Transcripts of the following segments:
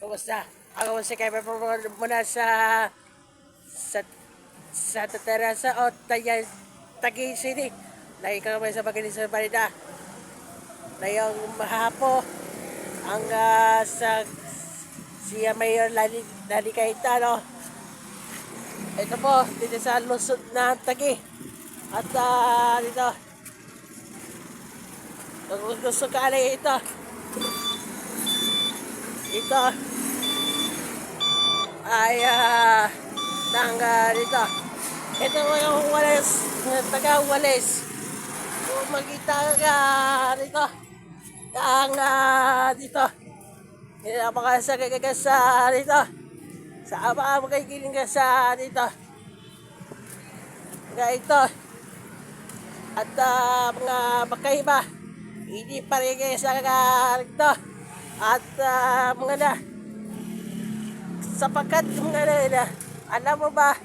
Kumusta? Ako si Kevin muna sa Santa Teresa o Taguig City. Lagi ka naman sa Magaling sa Balita. Na yung mahapo ang sa siya Mayor Lani Cayetano. Ito po, dito sa Luzon na Taguig. At dito, kung gusto ka ito, ay dito. Ito yung Walis, taga Walis. Kung makita ka dito, dito. Napakasakay ka sa dito. Sa ama kay kiling ka sa dito. Nga ito. At mga magkaiba, hindi pa rin kayo sa dito. At mga na, sapagkat mga na, alam mo ba,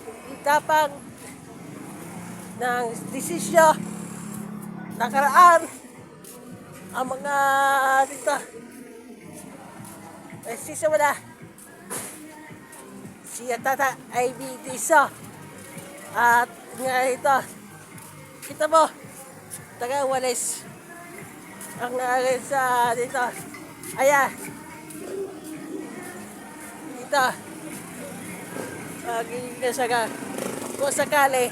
hindi tapang ng desisyon nakaraan ang mga dito. Desisyon mo na, siya tata ay dito. At nga ito, kita mo, taga Walis ang sa dito. Ayan. Dito. Ginasaga. Kung sakali,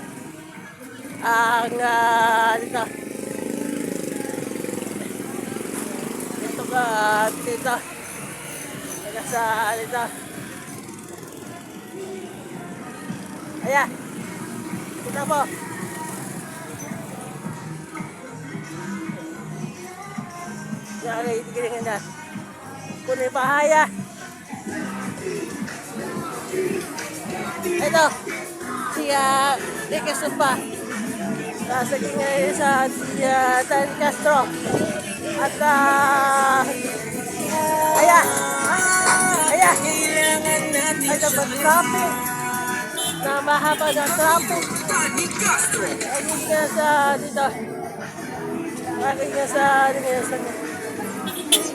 ang dito. Dito ka, dito. Sa dito. Ayan. Kita mo. Yan ay itigilingan na. Kunin bahaya. Ito. Siya Ricky Sumpa. Nasaging ngayon sa Dan Castro. At ayan. Ayan. Ito ba traffic? Na mahaba na traffic. Ayun nga sa dito. Ayun nga sa dito.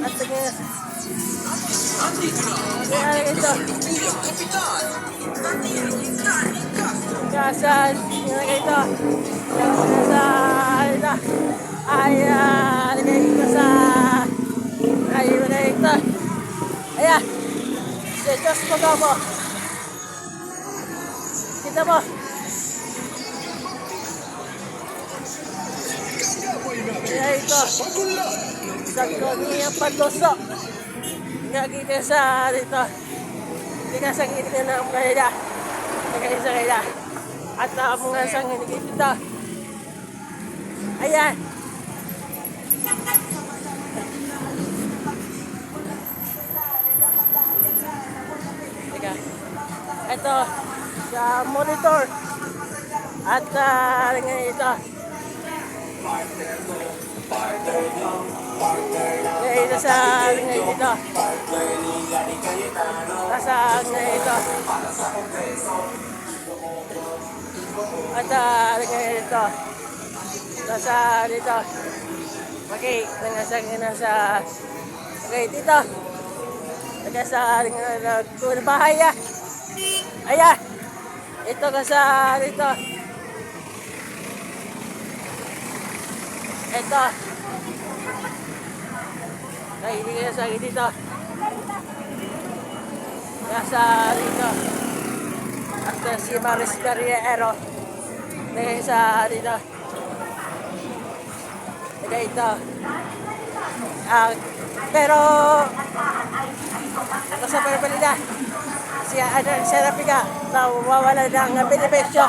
At tingin ito. Kasan nilagay ito. Ito. Ay nilagay ito sa nilagay ito. Ayan. Si Diyos mo. Kita mo. Ayan ito. Sa kanyang pagluso. Nagiging sa dito. Hindi ka sa gilid na ng kanila. Nagiging sa kanila. At mga sang hinigit dito. Ayan. Teka. Ito. Sa monitor. At ngayon ito. Ngayon sa ngayon ito. Nasa ngayon ito. At ngayon ito. Nasa dito. Okay, nasa okay, dito. Nasa kung bahaya. Ayan. Ito kasi dito. Ito. Kailangan sa dito. Nasa dito. At si Maris Carriero. Nasa dito. Ito. Pero nasa Balita. Siya Serapika na mawawala ng benepisyo.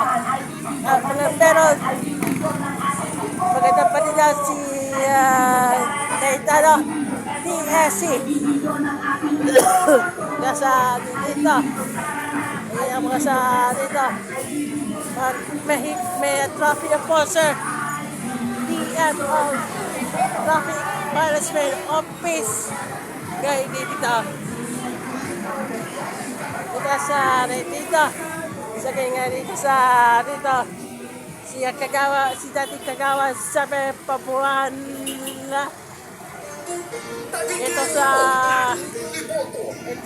Pero maganda pa nila si Cayetano TSC nasa dito. Ayan mga sa dito. May traffic enforcer DMO Traffic Management Office gaya dito. Ito sa dito. Isa kayo nga dito sa dito. Si dating Kagawa sa Pabuana. Ito sa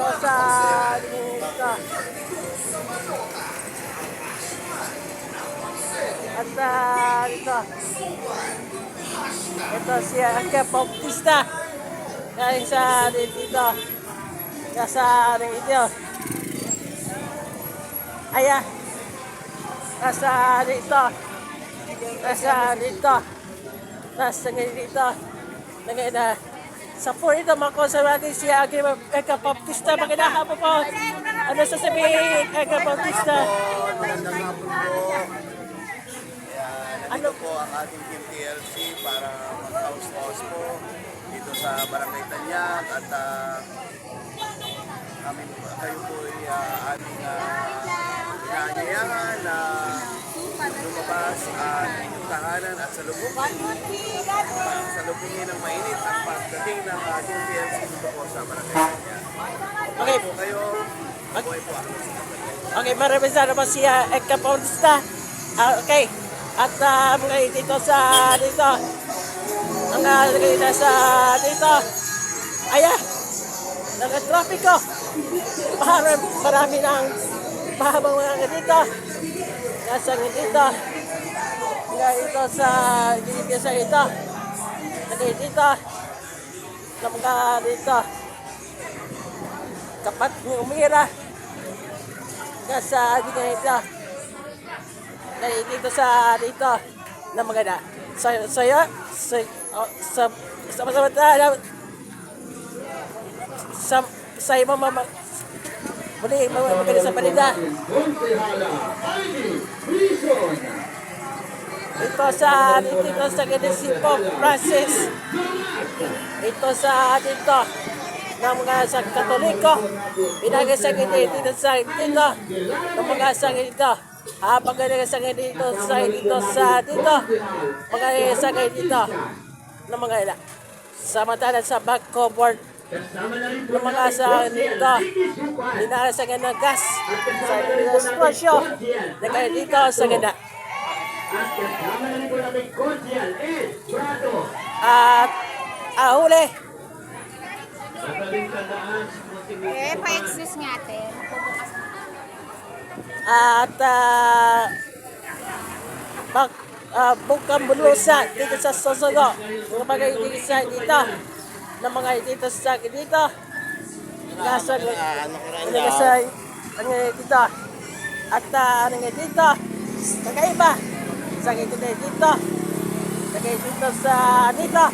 ito sa dito. At dito. Ito si Angka Bautista. Galing sa dito. Nasa dito. Ayan. Nasa dito. Nasa dito. Nasa dito. Nagay na. Sa po ito, mga konservative siya, Eka Bautista, magandang hapon po. Ano sasabihin, Eka Bautista? Magandang hapon po. Ano? Nandito po ang ating Team TLC para mag-house po dito sa Barangay Tanyag at kayo po ay aming inaanyayahan na lumabas at inyong tahanan at salubungin ng mainit ang pagdating ng Team TLC dito po sa Barangay Tanyag. Okay. Po kayo, buhay po ako. Okay, maraming salamat si Eka Bautista. Okay. At mga dito sa dito. Ang dito sa dito. Ayan. Nag-trafiko. Marami ng mahabang mga dito. Nasa dito. Dito sa dito sa ito. Dito. Mga dito. Kapat ni umira. Nasa dito. Dito sa dito na maganda. Saya sama-sama tayo sa ibang muli maganda sa panida. Ito sa Ganisipo Francis. Ito sa dito ng mga sa Katoliko. Pinagay sa dito sa dito ng mga sa dito. Pagkakita sa dito pagkakita sa dito ng mga ila samantalang sa back cover ng mga sa dito dinala sa ganda gas sa dito spasyo na dito sa ganda at huli pa-excuse nga ate. at bukang bulusa dito sa Sosogo mga bagay dito sa dito ng mga dito sa dito nasa dito at dito kakaiba sa dito sa dito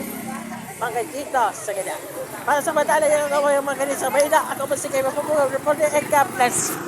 mga dito sa ganda para sa madala yung mga ganito sa bayda ako ba sige mapupunod reporter and God bless.